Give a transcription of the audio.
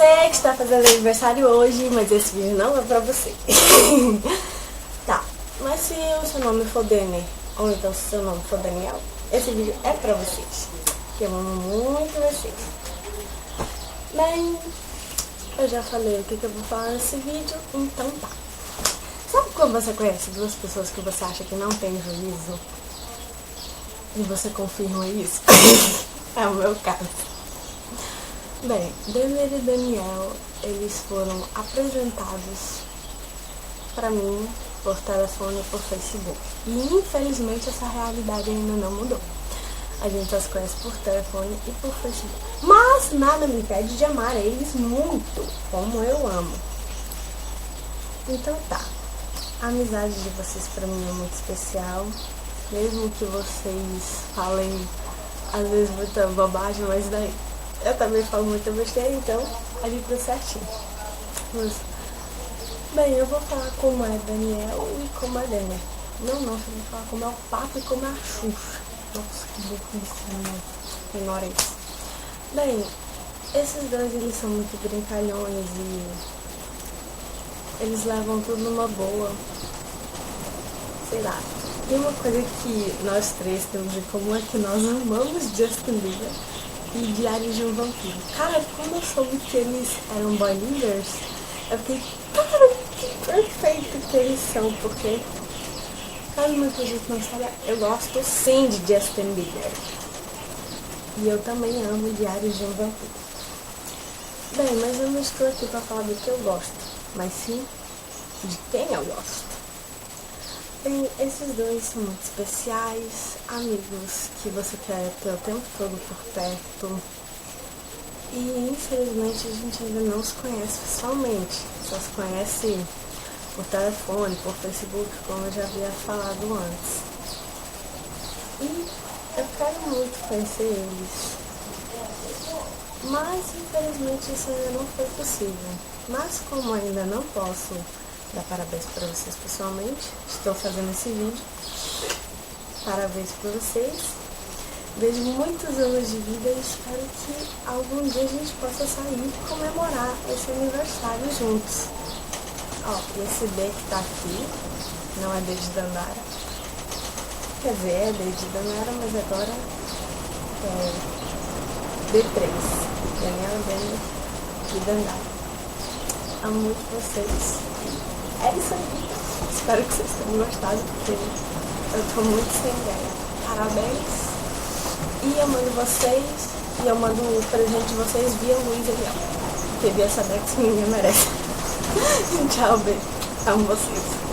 você que está fazendo aniversário hoje, mas esse vídeo não é pra você. Tá, mas se o seu nome for Dani, ou então se o seu nome for Daniel, esse vídeo é pra vocês, que eu amo muito vocês. Bem, eu já falei o que eu vou falar nesse vídeo, então tá. Sabe quando você conhece duas pessoas que você acha que não tem juízo? E você confirma isso? É o meu caso. Bem, Denner e Daniel, eles foram apresentados pra mim por telefone e por Facebook. E infelizmente essa realidade ainda não mudou. A gente só se conhece por telefone e por Facebook. Mas nada me impede de amar eles muito, como eu amo. Então tá. A amizade de vocês pra mim é muito especial. Mesmo que vocês falem às vezes muita bobagem, mas daí eu também falo muita besteira, então a gente deu certinho. Mas, bem, eu vou falar como é Daniel e como é Denner. Não, eu vou falar como é o Papo e como é a Xuxa. Nossa, que burrice, ignora isso. Bem, esses dois, eles são muito brincalhões e eles levam tudo numa boa. Sei lá. E uma coisa que nós três temos em comum é que nós amamos Justin Bieber e Diário de um Vampiro. Cara, quando eu soube que eles eram boylinders, eu fiquei, cara, que perfeito que eles são, porque caso muita gente não saiba, eu gosto sim de Justin Bieber. E eu também amo Diário de um Vampiro. Bem, mas eu não estou aqui pra falar do que eu gosto, mas sim de quem eu gosto. Bem, esses dois são muito especiais, amigos que você quer ter o tempo todo por perto. E infelizmente a gente ainda não se conhece pessoalmente, só se conhece por telefone, por Facebook, como eu já havia falado antes. E eu quero muito conhecer eles, mas infelizmente isso ainda não foi possível. Mas como ainda não posso dar parabéns para vocês pessoalmente, estou fazendo esse vídeo. Parabéns para vocês. Desejo muitos anos de vida e espero que algum dia a gente possa sair e comemorar esse aniversário juntos. Ó, e esse D que tá aqui não é D de Dandara. Quer dizer, é D de Dandara, mas agora é D3. Daniel, Denner e Dandara. Amo muito vocês. É isso aí. Espero que vocês tenham gostado, porque eu tô muito sem ideia. Parabéns. E eu mando vocês, e eu mando o presente de vocês via Luiz Eliel. Queria saber que ninguém merece. Tchau, beijo. Amo vocês.